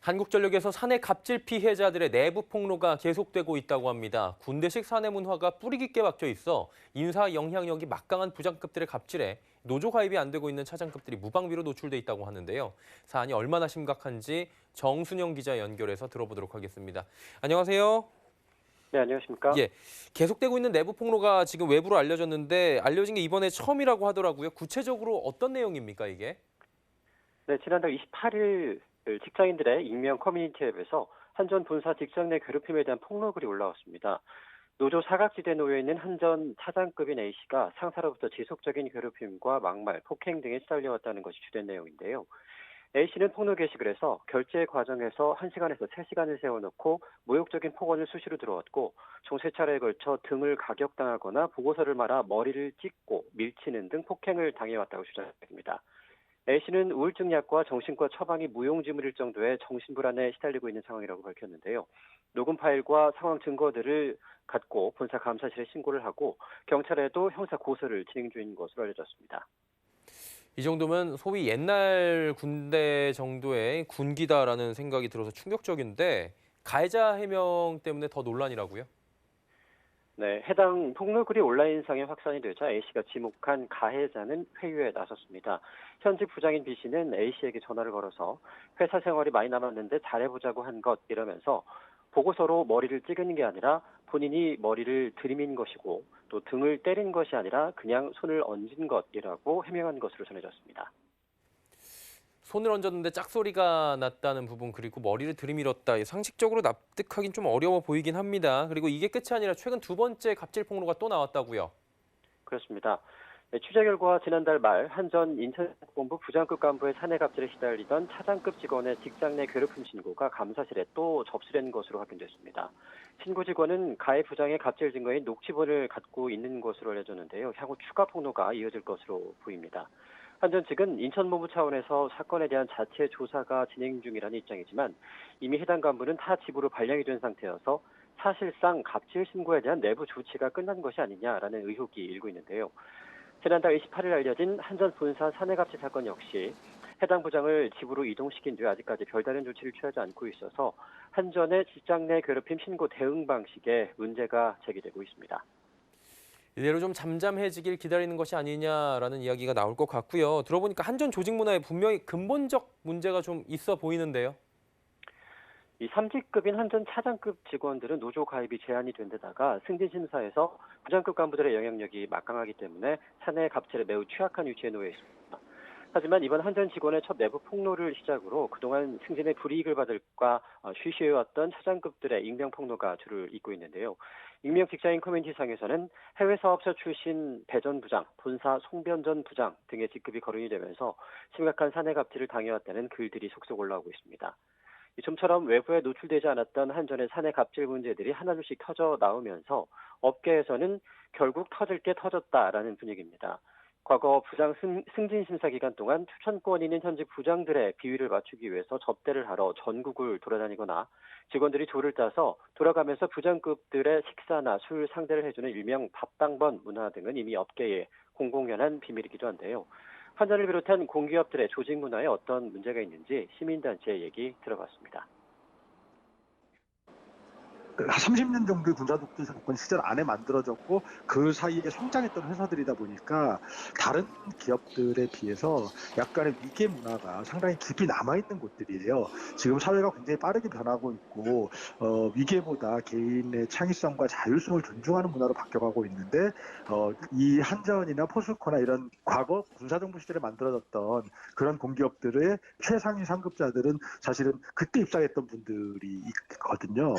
한국전력에서 사내 갑질 피해자들의 내부 폭로가 계속되고 있다고 합니다. 군대식 사내 문화가 뿌리 깊게 박혀 있어 인사 영향력이 막강한 부장급들의 갑질에 노조 가입이 안 되고 있는 차장급들이 무방비로 노출돼 있다고 하는데요. 사안이 얼마나 심각한지 정순영 기자 연결해서 들어보도록 하겠습니다. 안녕하세요. 네, 안녕하십니까? 예, 계속되고 있는 내부 폭로가 지금 외부로 알려졌는데 알려진 게 이번에 처음이라고 하더라고요. 구체적으로 어떤 내용입니까, 이게? 네, 지난달 28일 직장인들의 익명 커뮤니티 앱에서 한전 본사 직장 내 괴롭힘에 대한 폭로글이 올라왔습니다. 노조 사각지대에 놓여 있는 한전 차장급인 A씨가 상사로부터 지속적인 괴롭힘과 막말, 폭행 등에 시달려왔다는 것이 주된 내용인데요. A씨는 폭로 게시글에서 결제 과정에서 1시간에서 3시간을 세워놓고 모욕적인 폭언을 수시로 들어왔고 총 3차례에 걸쳐 등을 가격당하거나 보고서를 말아 머리를 찢고 밀치는 등 폭행을 당해왔다고 주장했습니다. A씨는 우울증 약과 정신과 처방이 무용지물일 정도의 정신불안에 시달리고 있는 상황이라고 밝혔는데요. 녹음 파일과 상황 증거들을 갖고 본사 감사실에 신고를 하고 경찰에도 형사 고소를 진행 중인 것으로 알려졌습니다. 이 정도면 소위 옛날 군대 정도의 군기다라는 생각이 들어서 충격적인데 가해자 해명 때문에 더 논란이라고요? 네, 해당 폭로글이 온라인상에 확산이 되자 A씨가 지목한 가해자는 회유에 나섰습니다. 현직 부장인 B씨는 A씨에게 전화를 걸어서 회사 생활이 많이 남았는데 잘해보자고 한 것 이러면서 보고서로 머리를 찍은 게 아니라 본인이 머리를 들이민 것이고 또 등을 때린 것이 아니라 그냥 손을 얹은 것이라고 해명한 것으로 전해졌습니다. 손을 얹었는데 짝소리가 났다는 부분 그리고 머리를 들이밀었다. 상식적으로 납득하긴 좀 어려워 보이긴 합니다. 그리고 이게 끝이 아니라 최근 두 번째 갑질 폭로가 또 나왔다고요. 그렇습니다. 네, 취재 결과 지난달 말 한전 인천본부 부장급 간부의 사내 갑질에 시달리던 차장급 직원의 직장 내 괴롭힘 신고가 감사실에 또 접수된 것으로 확인됐습니다. 신고 직원은 가해 부장의 갑질 증거인 녹취본을 갖고 있는 것으로 알려졌는데요. 향후 추가 폭로가 이어질 것으로 보입니다. 한전 측은 인천본부 차원에서 사건에 대한 자체 조사가 진행 중이라는 입장이지만 이미 해당 간부는 타 지부로 발령이 된 상태여서 사실상 갑질 신고에 대한 내부 조치가 끝난 것이 아니냐라는 의혹이 일고 있는데요. 지난달 28일 알려진 한전 본사 사내갑질 사건 역시 해당 부장을 집으로 이동시킨 뒤 아직까지 별다른 조치를 취하지 않고 있어서 한전의 직장 내 괴롭힘 신고 대응 방식에 문제가 제기되고 있습니다. 이대로 좀 잠잠해지길 기다리는 것이 아니냐라는 이야기가 나올 것 같고요. 들어보니까 한전 조직 문화에 분명히 근본적 문제가 좀 있어 보이는데요. 이 3직급인 한전 차장급 직원들은 노조 가입이 제한이 된 데다가 승진 심사에서 부장급 간부들의 영향력이 막강하기 때문에 사내 갑질에 매우 취약한 위치에 놓여 있습니다. 하지만 이번 한전 직원의 첫 내부 폭로를 시작으로 그동안 승진의 불이익을 받을까 쉬쉬해왔던 차장급들의 익명 폭로가 줄을 잇고 있는데요. 익명 직장인 커뮤니티상에서는 해외 사업자 출신 배전 부장, 본사 송변전 부장 등의 직급이 거론이 되면서 심각한 사내 갑질을 당해왔다는 글들이 속속 올라오고 있습니다. 좀처럼 외부에 노출되지 않았던 한전의 사내 갑질 문제들이 하나둘씩 터져 나오면서 업계에서는 결국 터질 게 터졌다라는 분위기입니다. 과거 부장 승진 심사 기간 동안 추천권 있는 현직 부장들의 비위를 맞추기 위해서 접대를 하러 전국을 돌아다니거나 직원들이 조를 짜서 돌아가면서 부장급들의 식사나 술 상대를 해주는 일명 밥당번 문화 등은 이미 업계에 공공연한 비밀이기도 한데요. 한전을 비롯한 공기업들의 조직 문화에 어떤 문제가 있는지 시민단체의 얘기 들어봤습니다. 한 30년 정도의 군사독재 정권 시절 안에 만들어졌고 그 사이에 성장했던 회사들이다 보니까 다른 기업들에 비해서 약간의 위계 문화가 상당히 깊이 남아있는 곳들이에요. 지금 사회가 굉장히 빠르게 변하고 있고 위계보다 개인의 창의성과 자율성을 존중하는 문화로 바뀌어가고 있는데 이 한전이나 포스코나 이런 과거 군사정부 시절에 만들어졌던 그런 공기업들의 최상위 상급자들은 사실은 그때 입사했던 분들이 있거든요.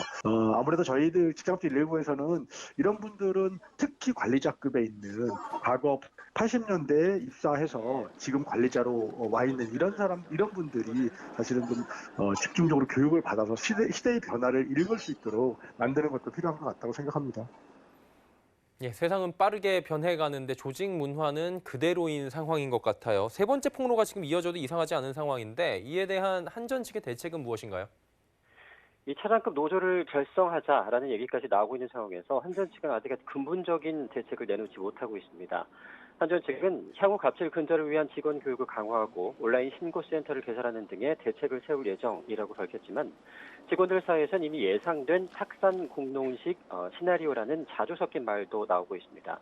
아무래도 저희들 직장업체 119에서는 이런 분들은 특히 관리자급에 있는 과거 80년대에 입사해서 지금 관리자로 와 있는 이런 분들이 사실은 좀 집중적으로 교육을 받아서 시대의 변화를 읽을 수 있도록 만드는 것도 필요한 것 같다고 생각합니다. 예, 세상은 빠르게 변해가는데 조직 문화는 그대로인 상황인 것 같아요. 세 번째 폭로가 지금 이어져도 이상하지 않은 상황인데 이에 대한 한전 측의 대책은 무엇인가요? 이 차장급 노조를 결성하자라는 얘기까지 나오고 있는 상황에서 한전 측은 아직 근본적인 대책을 내놓지 못하고 있습니다. 한전 측은 향후 갑질 근절을 위한 직원 교육을 강화하고 온라인 신고센터를 개설하는 등의 대책을 세울 예정이라고 밝혔지만 직원들 사이에선 이미 예상된 탁산 공론식 시나리오라는 자주 섞인 말도 나오고 있습니다.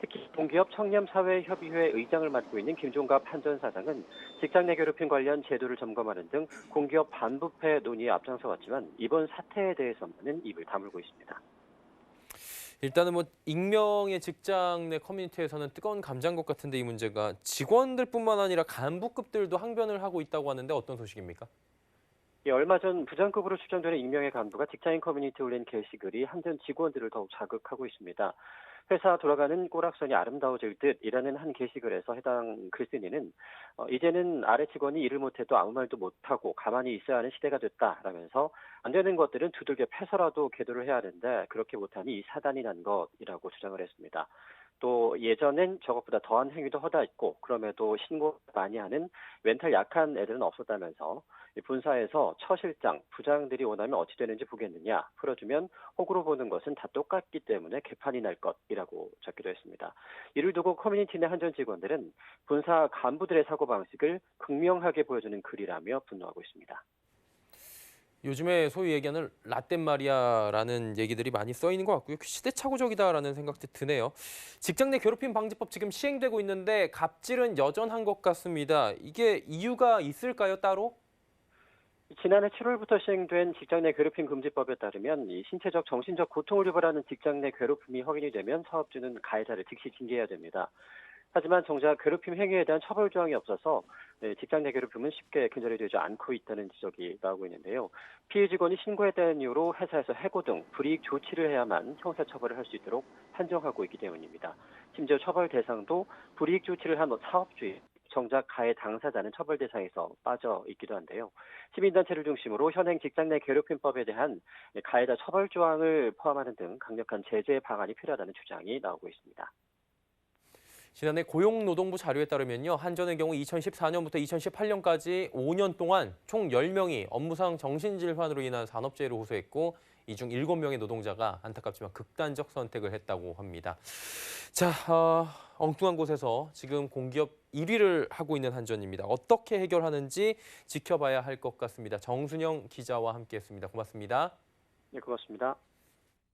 특히 공기업 청렴사회협의회 의장을 맡고 있는 김종갑 한전 사장은 직장 내 괴롭힘 관련 제도를 점검하는 등 공기업 반부패 논의에 앞장서 왔지만 이번 사태에 대해서만은 입을 다물고 있습니다. 일단은 뭐 익명의 직장 내 커뮤니티에서는 뜨거운 감자인 것 같은데 이 문제가 직원들뿐만 아니라 간부급들도 항변을 하고 있다고 하는데 어떤 소식입니까? 얼마 전 부장급으로 추정되는 익명의 간부가 직장인 커뮤니티에 올린 게시글이 한전 직원들을 더욱 자극하고 있습니다. 회사 돌아가는 꼬락선이 아름다워질 듯이라는 한 게시글에서 해당 글쓴이는 이제는 아래 직원이 일을 못해도 아무 말도 못하고 가만히 있어야 하는 시대가 됐다라면서 안 되는 것들은 두들겨 패서라도 계도를 해야 하는데 그렇게 못하니 이 사단이 난 것이라고 주장을 했습니다. 또 예전엔 저것보다 더한 행위도 허다했고 그럼에도 신고 많이 하는 멘탈 약한 애들은 없었다면서 본사에서 처실장, 부장들이 원하면 어찌 되는지 보겠느냐, 풀어주면 호구로 보는 것은 다 똑같기 때문에 개판이 날 것이라고 적기도 했습니다. 이를 두고 커뮤니티 내 한전 직원들은 본사 간부들의 사고방식을 극명하게 보여주는 글이라며 분노하고 있습니다. 요즘에 소위 얘기하는 라떼 마리아라는 얘기들이 많이 써 있는 것 같고요. 시대착오적이다라는 생각도 드네요. 직장 내 괴롭힘 방지법 지금 시행되고 있는데 갑질은 여전한 것 같습니다. 이게 이유가 있을까요, 따로? 지난해 7월부터 시행된 직장 내 괴롭힘 금지법에 따르면 이 신체적, 정신적 고통을 유발하는 직장 내 괴롭힘이 확인이 되면 사업주는 가해자를 즉시 징계해야 됩니다. 하지만 정작 괴롭힘 행위에 대한 처벌 조항이 없어서 직장 내 괴롭힘은 쉽게 근절이 되지 않고 있다는 지적이 나오고 있는데요. 피해 직원이 신고했다는 이유로 회사에서 해고 등 불이익 조치를 해야만 형사처벌을 할 수 있도록 한정하고 있기 때문입니다. 심지어 처벌 대상도 불이익 조치를 한 사업주의, 정작 가해 당사자는 처벌 대상에서 빠져 있기도 한데요. 시민단체를 중심으로 현행 직장 내 괴롭힘법에 대한 가해자 처벌 조항을 포함하는 등 강력한 제재 방안이 필요하다는 주장이 나오고 있습니다. 지난해 고용노동부 자료에 따르면요. 한전의 경우 2014년부터 2018년까지 5년 동안 총 10명이 업무상 정신질환으로 인한 산업재해를 호소했고 이 중 7명의 노동자가 안타깝지만 극단적 선택을 했다고 합니다. 자, 엉뚱한 곳에서 지금 공기업 1위를 하고 있는 한전입니다. 어떻게 해결하는지 지켜봐야 할 것 같습니다. 정순영 기자와 함께했습니다. 고맙습니다. 네, 고맙습니다.